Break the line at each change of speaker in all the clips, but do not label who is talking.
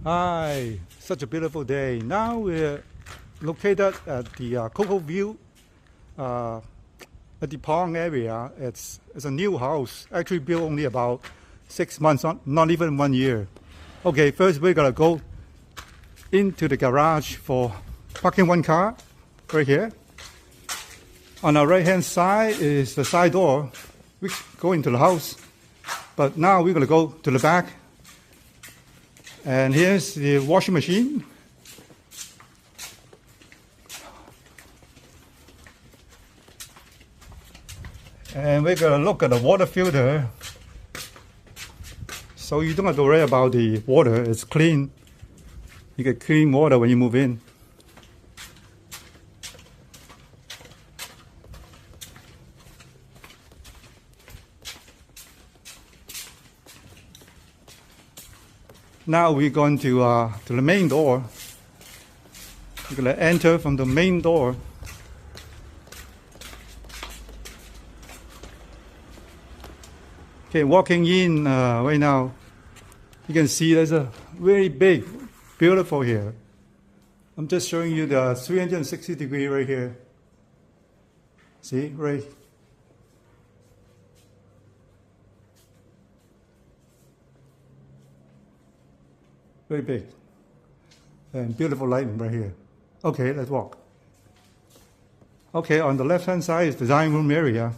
Hi, such a beautiful day. Now we're located at the Coco Ville at the Pong area. It's a new house, actually built only about 6 months, not even 1 year. Okay, first we're gonna go into the garage for parking one car right here. On our right hand side is the side door which go into the house, but now we're gonna go to the back. And here's the washing machine. And we're going to look at the water filter. So you don't have to worry about the water, it's clean. You get clean water when you move in. Now we're going to the main door. We're going to enter from the main door. Okay, walking in right now, you can see there's a very big, beautiful here. I'm just showing you the 360 degree right here. See, right. Very big and beautiful lighting right here. Okay, let's walk. Okay, on the left hand side is the dining room area.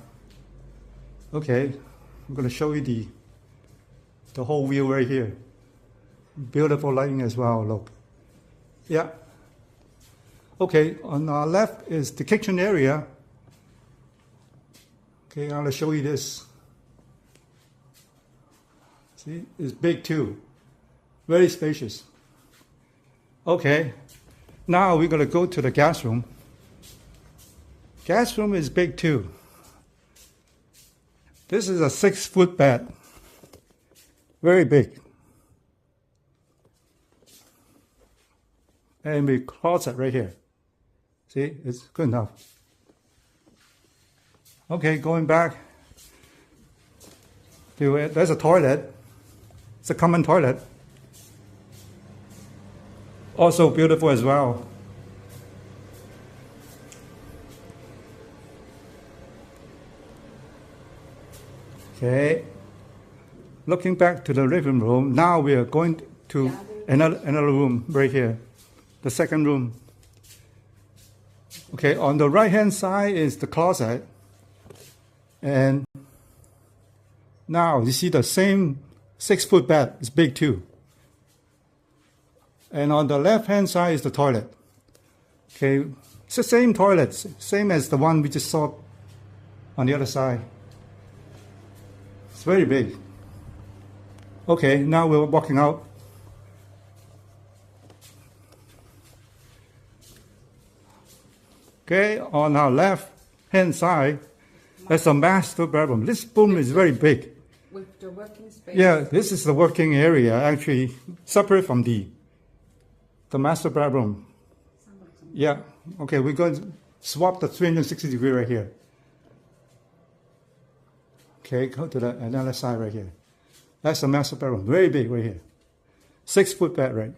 Okay, I'm going to show you the whole view right here. Beautiful lighting as well, look. Yeah. Okay, on our left is the kitchen area. Okay, I'll show you this. See, it's big too. Very spacious. Okay, now we're going to go to the guest room. Guest room is big too. This is a 6-foot bed. Very big. And we closet right here. See, it's good enough. Okay, going back to it, there's a toilet. It's a common toilet. Also beautiful as well. Okay, looking back to the living room, now we are going to another room right here, the second room. Okay, on the right hand side is the closet, and now you see the same 6-foot bed, it's big too. And on the left hand side is the toilet. Okay, it's the same toilet, same as the one we just saw on the other side. It's very big. Okay, now we're walking out. Okay, on our left hand side, there's a master bedroom. This room is very big.
With the working space.
Yeah, this is the working area, actually separate from the master bedroom. Yeah, okay, we're going to swap the 360 degree right here. Okay, go to the another side right here. That's the master bedroom, very big right here. 6-foot bed, right?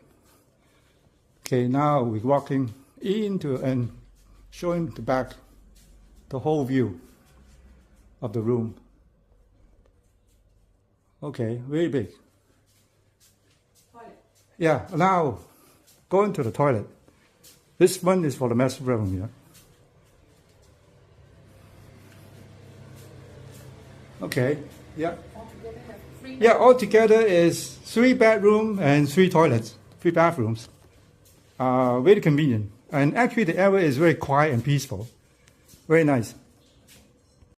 Okay, now we're walking into and showing the back, the whole view of the room. Okay, very big.
Toilet.
Yeah, now going to the toilet. This one is for the master bedroom, yeah. Okay, yeah.
Altogether have 3
Yeah, altogether is 3 bedrooms and 3 toilets, 3 bathrooms. Very convenient. And actually the area is very quiet and peaceful. Very nice.